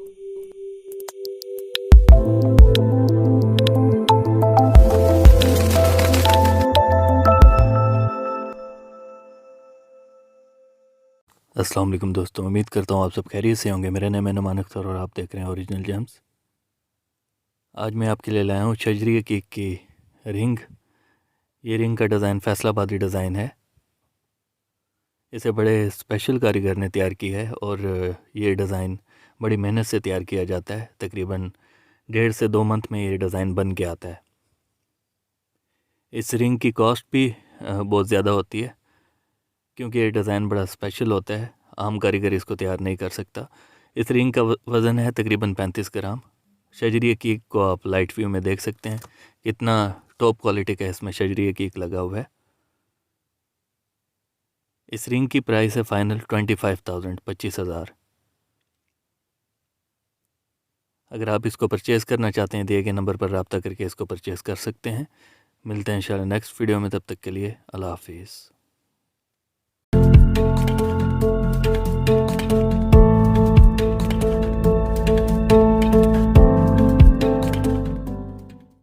अस्सलाम वालेकुम दोस्तों, उम्मीद करता हूँ आप सब खैरियत से होंगे। मेरा नाम है नुमान अख्तर और आप देख रहे हैं ओरिजिनल जेम्स। आज मैं आपके लिए लाया हूँ शजरिया केक की रिंग। ये रिंग का डिज़ाइन फैसलाबादी डिज़ाइन है। इसे बड़े स्पेशल कारीगर ने तैयार की है और ये डिज़ाइन बड़ी मेहनत से तैयार किया जाता है। तकरीबन 1.5 से 2 मंथ में ये डिज़ाइन बन के आता है। इस रिंग की कॉस्ट भी बहुत ज़्यादा होती है क्योंकि ये डिज़ाइन बड़ा स्पेशल होता है। आम कारीगर इसको तैयार नहीं कर सकता। इस रिंग का वज़न है तकरीबन 35 ग्राम। शजरिया केक को आप लाइट व्यू में देख सकते हैं कितना टॉप क्वालिटी का इसमें शजरिया केक लगा हुआ है। इस रिंग की प्राइस है फाइनल 25,000 25,000। अगर आप इसको परचेज़ करना चाहते हैं दिए गए नंबर पर रब्ता करके इसको परचेज़ कर सकते हैं। मिलते हैं इंशाल्लाह नेक्स्ट वीडियो में, तब तक के लिए अल्लाह हाफिज़।